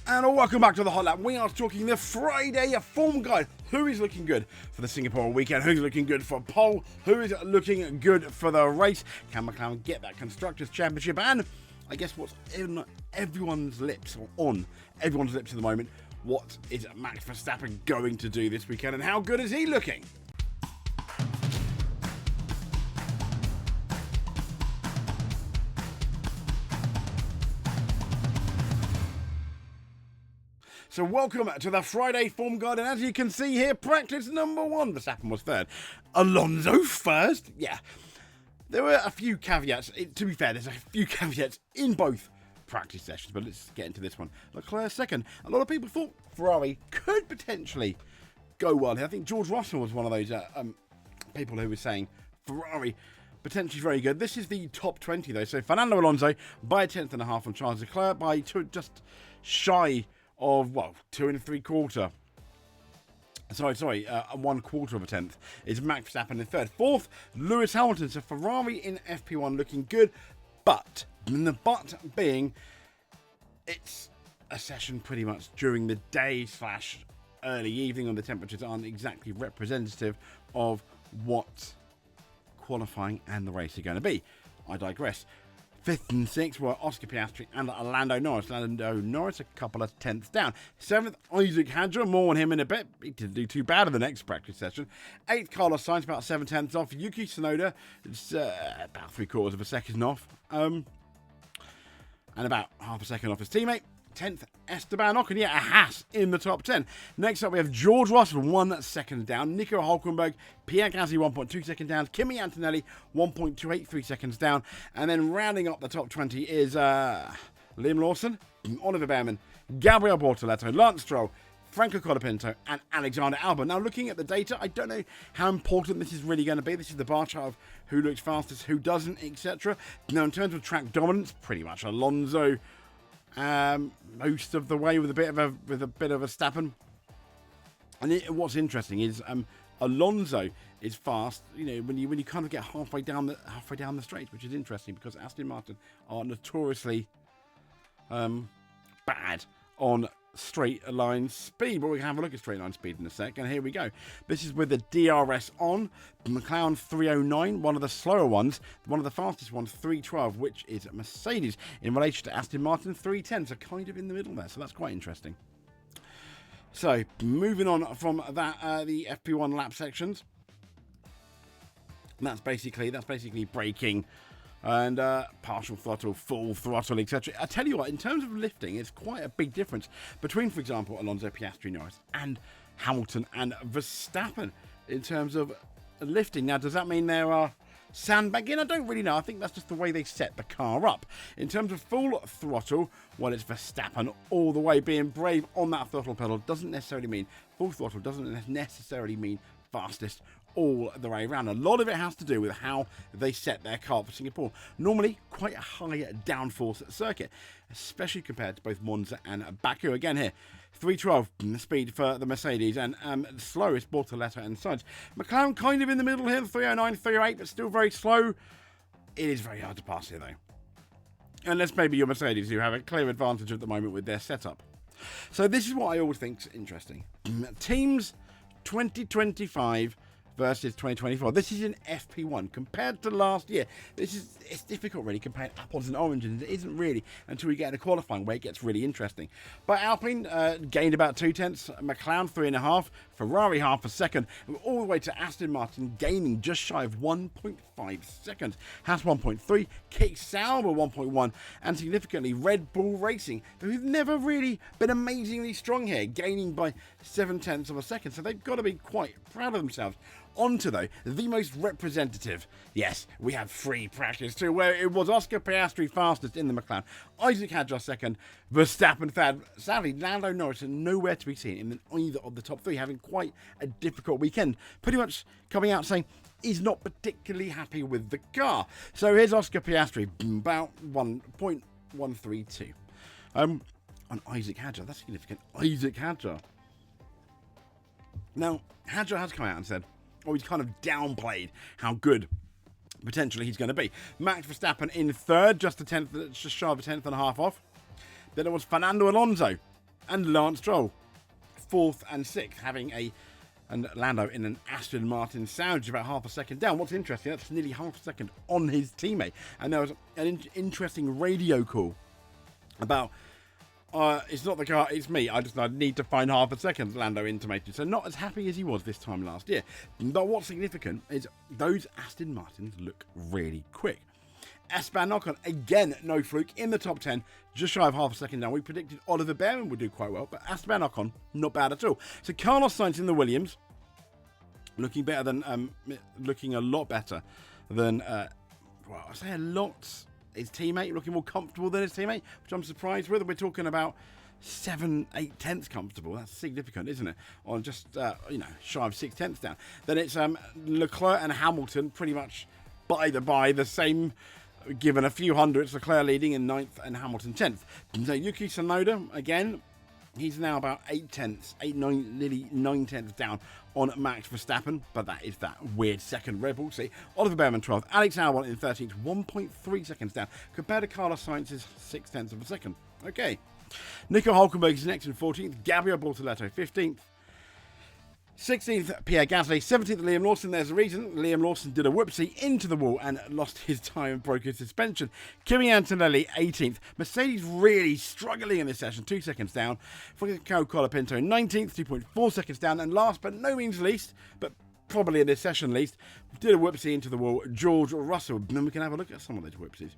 And welcome back to the Hot Lap. We are talking the Friday form guide. Who is looking good for the Singapore weekend? Who's looking good for pole? Who is looking good for the race? Can McLaren get that Constructors' Championship? And I guess what's in everyone's lips, or on everyone's lips at the moment, what is Max Verstappen going to do this weekend? And how good is he looking? So welcome to the Friday form guide, and as you can see here, practice number 1. Verstappen was third. Alonso first? Yeah. There were a few caveats. To be fair, there's a few caveats in both practice sessions, but let's get into this one. Leclerc second. A lot of people thought Ferrari could potentially go well here. I think George Russell was one of those people who was saying Ferrari potentially very good. This is the top 20 though. So Fernando Alonso by a 10.5 on Charles Leclerc, by just shy of, well, 2 3/4. Sorry, 1/4 of a tenth is Max Verstappen in third. Fourth, Lewis Hamilton. So Ferrari in FP1 looking good, but the but being it's a session pretty much during the day / early evening, and the temperatures aren't exactly representative of what qualifying and the race are going to be. I digress. 5th and 6th were Oscar Piastri and Lando Norris. Lando Norris a couple of tenths down. 7th, Isaac Hadjar. More on him in a bit. He didn't do too bad in the next practice session. 8th, Carlos Sainz, about 7 tenths off. Yuki Tsunoda, it's about 3/4 of a second off. And about half a second off his teammate. 10th, Esteban Ocon. Yeah, a Haas in the top 10. Next up, we have George Russell, 1 second down. Nico Hülkenberg, Pierre Gasly, 1.2 seconds down. Kimi Antonelli, 1.283 seconds down. And then rounding up the top 20 is Liam Lawson, Oliver Bearman, Gabriel Bortoletto, Lance Stroll, Franco Colapinto, and Alexander Albon. Now, looking at the data, I don't know how important this is really going to be. This is the bar chart of who looks fastest, who doesn't, etc. Now, in terms of track dominance, pretty much Alonso most of the way with a bit of a Verstappen. And what's interesting is Alonso is fast. You know, when you kind of get halfway down the straight, which is interesting because Aston Martin are notoriously bad on straight line speed, but we can have a look at straight line speed in a sec. And here we go. This is with the DRS on. McLaren 309, one of the slower ones. One of the fastest ones, 312, which is Mercedes in relation to Aston Martin 310. So kind of in the middle there. So that's quite interesting. So moving on from that, the FP1 lap sections. And that's basically braking and partial throttle, full throttle, etc. I tell you what, in terms of lifting, it's quite a big difference between, for example, Alonso, Piastri, Norris, and Hamilton and Verstappen in terms of lifting. Now, does that mean there are sandbagging? I don't really know. I think that's just the way they set the car up. In terms of full throttle, well, it's Verstappen all the way, being brave on that throttle pedal. Doesn't necessarily mean full throttle, doesn't necessarily mean fastest all the way around. A lot of it has to do with how they set their car for Singapore. Normally quite a high downforce circuit, especially compared to both Monza and Baku. Again here, 312 the speed for the Mercedes, and slowest Bortoletto and Sainz. McLaren kind of in the middle here, 309, 308, but still very slow. It is very hard to pass here though. Unless maybe your Mercedes, who have a clear advantage at the moment with their setup. So this is what I always think is interesting. Teams 2025 versus 2024. This is in FP1 compared to last year. It's difficult really comparing apples and oranges. It isn't really until we get into qualifying where it gets really interesting. But Alpine gained about 2 tenths, McLaren 3.5, Ferrari half a second, all the way to Aston Martin gaining just shy of 1.5 seconds. Haas 1.3, Kick Sauber 1.1, and significantly Red Bull Racing, who've never really been amazingly strong here, gaining by 7 tenths of a second. So they've got to be quite proud of themselves. Onto, though, the most representative. Yes, we have free practice too, where it was Oscar Piastri fastest in the McLaren, Isaac Hadjar second, Verstappen third. Sadly, Lando Norris nowhere to be seen in either of the top 3, having quite a difficult weekend. Pretty much coming out saying he's not particularly happy with the car. So here's Oscar Piastri, about 1.132. On Isaac Hadjar, that's significant. Isaac Hadjar. Now, Hadjar has come out and said, he's kind of downplayed how good potentially he's going to be. Max Verstappen in third, just shy of a tenth and a half off. Then it was Fernando Alonso And Lance Stroll, 4th and 6th, having and Lando in an Aston Martin Sauge, about half a second down. What's interesting, that's nearly half a second on his teammate. And there was an interesting radio call about, it's not the car, it's me. I need to find half a second, Lando intimated. So not as happy as he was this time last year. But what's significant is those Aston Martins look really quick. Esteban Ocon, again, no fluke, in the top 10, just shy of half a second down. We predicted Oliver Behrman would do quite well, but Esteban Ocon, not bad at all. So Carlos Sainz in the Williams, looking better than, looking a lot better than, well, I say a lot. His teammate looking more comfortable than his teammate, which I'm surprised with. We're talking about 7-8 tenths comfortable. That's significant, isn't it? On just, shy of 6 tenths down. Then it's Leclerc and Hamilton pretty much by the same, given a few hundreds. Leclerc leading in 9th and Hamilton 10th. So Yuki Tsunoda, again, he's now about nearly 9 tenths down on Max Verstappen, but that is that weird second Red Bull. See, Oliver Behrman 12th, Alex Albon in 13th, 1.3 seconds down, compared to Carlos Sainz's 6 tenths of a second. Okay, Nico Hülkenberg is next in 14th, Gabriel Bortoleto 15th, 16th, Pierre Gasly, 17th, Liam Lawson. There's a reason. Liam Lawson did a whoopsie into the wall and lost his tyre and broke his suspension. Kimi Antonelli, 18th. Mercedes really struggling in this session, 2 seconds down. Francisco Colapinto, 19th, 2.4 seconds down. And last but no means least, but probably in this session least, did a whoopsie into the wall, George Russell. And we can have a look at some of those whoopsies.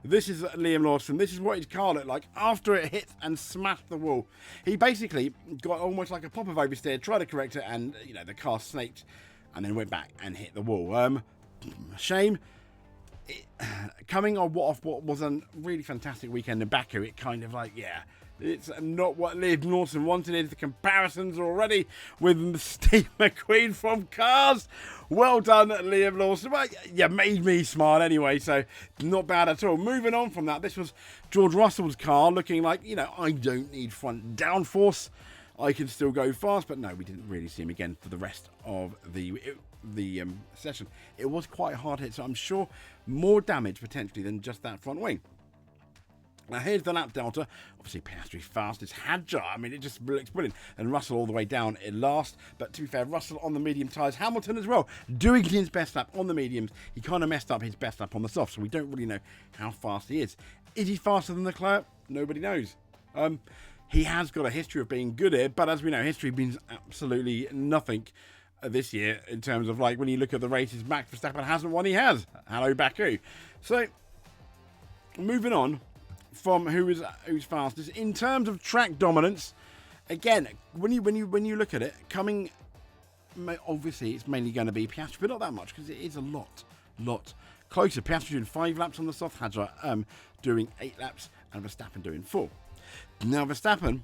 This is Liam Lawson. This is what his car looked like after it hit and smashed the wall. He basically got almost like a pop of oversteer, tried to correct it, and the car snaked and then went back and hit the wall. Shame. Coming off what was a really fantastic weekend in Baku, it kind of like, it's not what Liam Lawson wanted. It's the comparisons already with Steve McQueen from Cars. Well done, Liam Lawson. Well, you made me smile anyway, so not bad at all. Moving on from that, this was George Russell's car looking like, I don't need front downforce. I can still go fast, but no, we didn't really see him again for the rest of the session. It was quite a hard hit, so I'm sure more damage potentially than just that front wing. Now here's the lap delta. Obviously Piastri fastest, Hadjar, it just looks brilliant. And Russell all the way down in last. But to be fair, Russell on the medium tyres, Hamilton as well, doing his best lap on the mediums. He kind of messed up his best lap on the soft, so we don't really know how fast he is. Is he faster than Leclerc? Nobody knows. He has got a history of being good here, but as we know, history means absolutely nothing this year in terms of when you look at the races Max Verstappen hasn't won, he has. Hello Baku. So moving on from who's fastest in terms of track dominance. Again, when you look at it, obviously it's mainly going to be Piastri, but not that much because it is a lot closer. Piastri doing 5 laps on the soft, Hadjar doing 8 laps, and Verstappen doing 4. Now Verstappen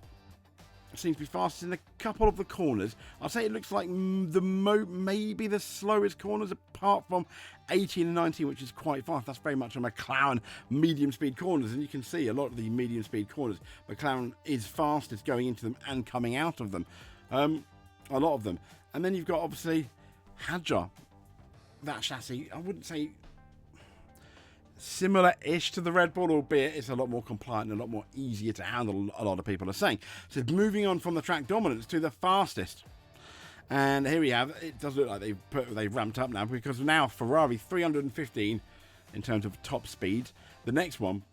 seems to be fastest in a couple of the corners. I'd say it looks like maybe the slowest corners apart from 18 and 19, which is quite fast. That's very much a McLaren medium speed corners, and you can see a lot of the medium speed corners, McLaren is fastest going into them and coming out of them, a lot of them. And then you've got obviously Hadjar. That chassis, I wouldn't say similar-ish to the Red Bull, albeit it's a lot more compliant and a lot more easier to handle, a lot of people are saying. So moving on from the track dominance to the fastest. And here we have, it does look like they've ramped up now, because now Ferrari 315 in terms of top speed. The next one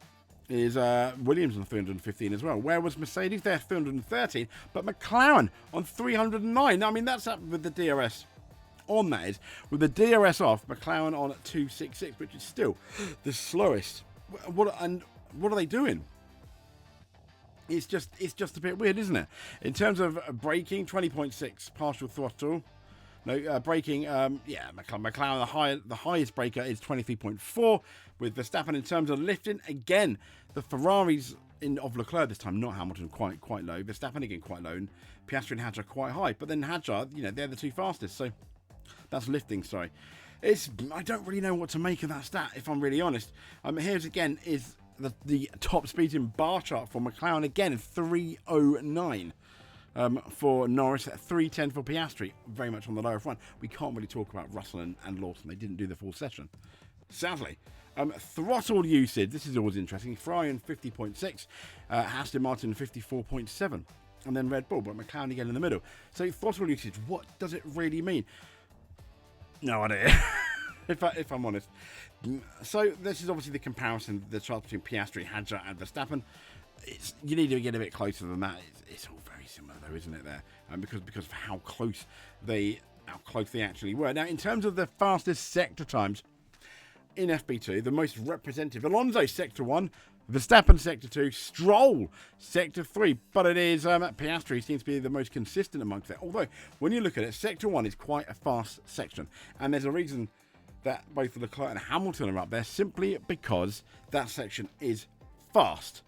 is Williams on 315 as well. Where was Mercedes? They're 313, but McLaren on 309. That's up with the DRS on, that is. With the DRS off, McLaren on 266, which is still the slowest. What are they doing? It's just a bit weird, isn't it? In terms of braking, 20.6 partial throttle. No, braking, McLaren, the highest braker is 23.4 with Verstappen. In terms of lifting, again, the Ferraris of Leclerc this time, not Hamilton, quite low. Verstappen again quite low, and Piastri and Hadjar quite high. But then Hadjar, they're the two fastest, so that's lifting, sorry. I don't really know what to make of that stat, if I'm really honest. Here's again is the top speed in bar chart for McLaren, again 309 for Norris, 310 for Piastri, very much on the lower front. We can't really talk about Russell and Lawson. They didn't do the full session. sadly. Throttle usage, this is always interesting. Ferrari in 50.6, Aston Martin 54.7, and then Red Bull, but McLaren again in the middle. So throttle usage, what does it really mean? No idea, if I'm honest. So this is obviously the comparison, the chart between Piastri, Hadjar, and Verstappen. You need to get a bit closer than that. It's all very similar, though, isn't it? There, because of how close they actually were. Now, in terms of the fastest sector times in FP2, the most representative, Alonso Sector 1, Verstappen Sector 2, Stroll Sector 3, but it is Piastri seems to be the most consistent amongst it. Although, when you look at it, Sector 1 is quite a fast section, and there's a reason that both Leclerc and Hamilton are up there, simply because that section is fast,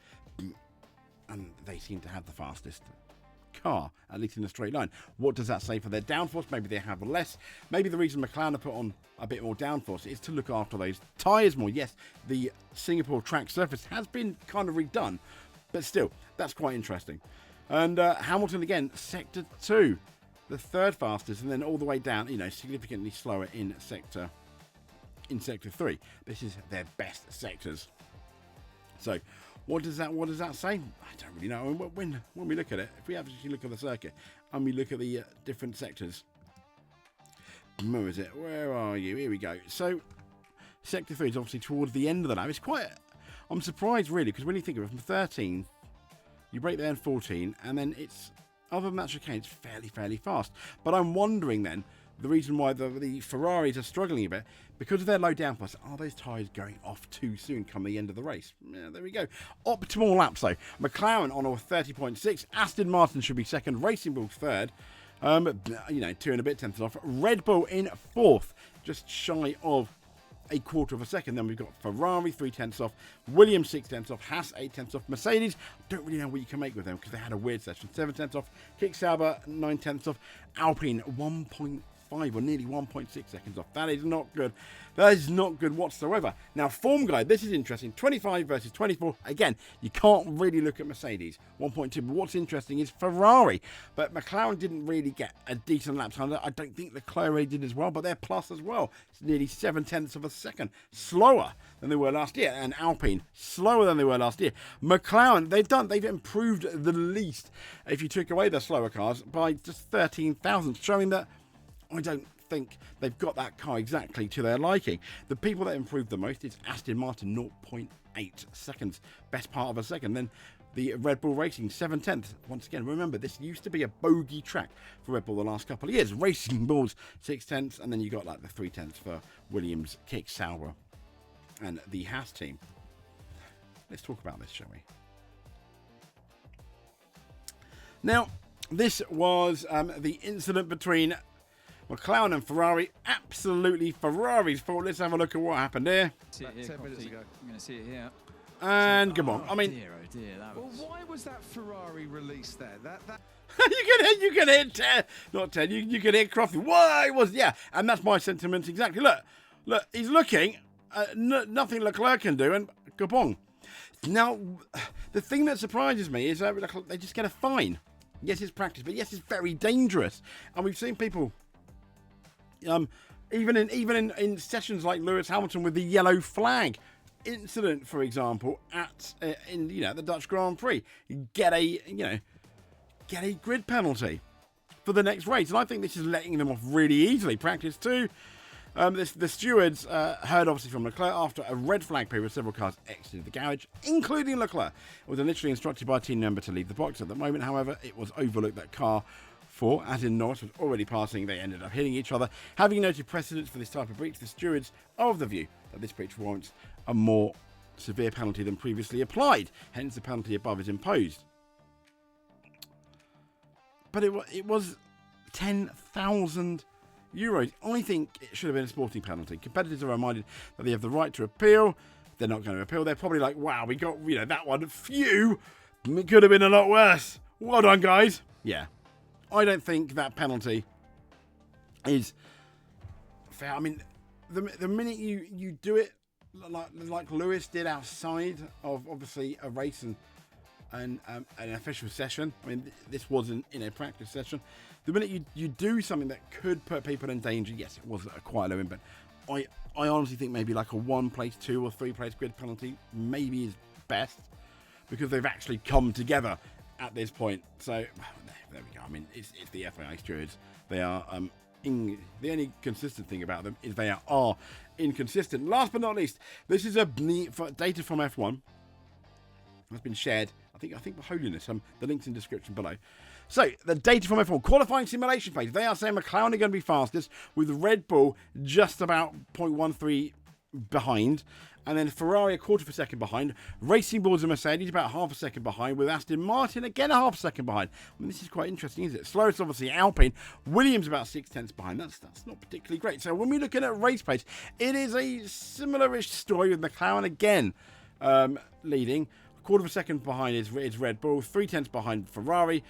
and they seem to have the fastest car, at least in a straight line. What does that say for their downforce? Maybe they have less. Maybe the reason McLaren have put on a bit more downforce is to look after those tyres more. Yes, the Singapore track surface has been kind of redone, but still, that's quite interesting. And Hamilton again, Sector 2, the third fastest, and then all the way down, significantly slower in Sector 3. This is their best sectors. So what does that say? I don't really know. When we look at it, if we actually look at the circuit and we look at the different sectors, where is it? Where are you? Here we go. So Sector 3 is obviously towards the end of the lap. It's quite, I'm surprised really, because when you think of it, from 13, you break there in 14, and then it's, other than that chicane, it's fairly fast. But I'm wondering then, the reason why the Ferraris are struggling a bit, because of their low downforce, are those tyres going off too soon come the end of the race? Yeah, there we go. Optimal laps though. McLaren on a 30.6. Aston Martin should be second. Racing Bull third. 2 and a bit tenths off. Red Bull in fourth, just shy of a quarter of a second. Then we've got Ferrari 3 tenths off, Williams 6 tenths off, Haas 8 tenths off, Mercedes, don't really know what you can make with them because they had a weird session. 7 tenths off, Kick Sauber 9 tenths off, Alpine 1.5 or nearly 1.6 seconds off. That is not good. That is not good whatsoever. Now, form guide, this is interesting. 25 versus 24. Again, you can't really look at Mercedes. 1.2. But what's interesting is Ferrari. But McLaren didn't really get a decent lap time. I don't think Leclerc really did as well, but they're plus as well. It's nearly 7 tenths of a second slower than they were last year. And Alpine, slower than they were last year. McLaren, they've improved the least, if you took away the slower cars, by just 13,000, showing that I don't think they've got that car exactly to their liking. The people that improved the most is Aston Martin, 0.8 seconds, best part of a second. Then the Red Bull Racing, 7 tenths. Once again, remember, this used to be a bogey track for Red Bull the last couple of years. Racing Bulls, 6 tenths, and then you got like the 3 tenths for Williams, Kick Sauber, and the Haas team. Let's talk about this, shall we? Now, this was the incident between McLaren and Ferrari. Absolutely Ferrari's fault. Let's have a look at what happened here. See it here, 10 minutes ago. I'm going to see it here. And come on. I mean, dear, that was... Well, why was that Ferrari release there? you can hit not 10. You can hit Crofty. Why was and that's my sentiments exactly. Look, he's looking. Nothing Leclerc can do, and kabong. Now, the thing that surprises me is that they just get a fine. Yes, it's practice, but yes, it's very dangerous, and we've seen people. Even in sessions like Lewis Hamilton with the yellow flag incident, for example, at the Dutch Grand Prix, get a grid penalty for the next race, and I think this is letting them off really easily. Practice 2. The stewards heard obviously from Leclerc after a red flag period. Several cars exited the garage, including Leclerc. It was initially instructed by a team member to leave the box. At the moment, however, it was overlooked that car 4, as in Norris, was already passing. They ended up hitting each other. Having noted precedents for this type of breach, the stewards are of the view that this breach warrants a more severe penalty than previously applied. Hence, the penalty above is imposed. But it was 10,000 euros. I think it should have been a sporting penalty. Competitors are reminded that they have the right to appeal. They're not going to appeal. They're probably like, wow, we got that one. Phew, it could have been a lot worse. Well done, guys. Yeah. I don't think that penalty is fair. I mean, the minute you do it like Lewis did outside of obviously a race and an official session. I mean, this wasn't in a practice session. The minute you do something that could put people in danger, yes, it was quite low in, but I honestly think maybe like a 1 place, 2 or 3 place grid penalty maybe is best, because they've actually come together at this point. So there we go. I mean, it's the FIA stewards. They are the only consistent thing about them is they are inconsistent. Last but not least, this is data from F1. Has been shared. I think for holiness. The link's in the description below. So the data from F1 qualifying simulation phase. They are saying McLaren are going to be fastest, with Red Bull just about 0.13 behind, and then Ferrari a quarter of a second behind. Racing Bulls and Mercedes about half a second behind, with Aston Martin again a half a second behind. I mean, this is quite interesting, isn't it? Slowest obviously Alpine. Williams about 0.6 behind. That's not particularly great. So when we're looking at race pace, it is a similar-ish story with McLaren again leading. Quarter of a second behind is Red Bull, 0.3 behind Ferrari,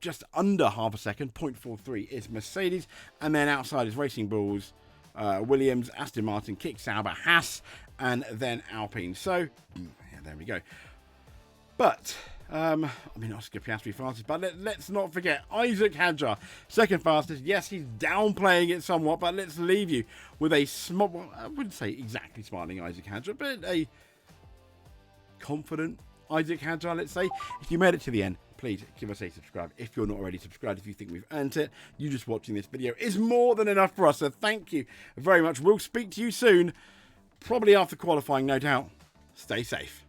just under half a second, 0.43 is Mercedes, and then outside is Racing Bulls, Williams, Aston Martin, Kick Sauber, Haas, and then Alpine. So, yeah, there we go. But, I mean, Oscar Piastri fastest, but let's not forget Isaac Hadjar, second fastest. Yes, he's downplaying it somewhat, but let's leave you with a small, well, I wouldn't say exactly smiling Isaac Hadjar, but a confident Isaac Hadjar, let's say. If you made it to the end, please give us a subscribe if you're not already subscribed. If you think we've earned it, you just watching this video is more than enough for us, so thank you very much. We'll speak to you soon, probably after qualifying, no doubt. Stay safe.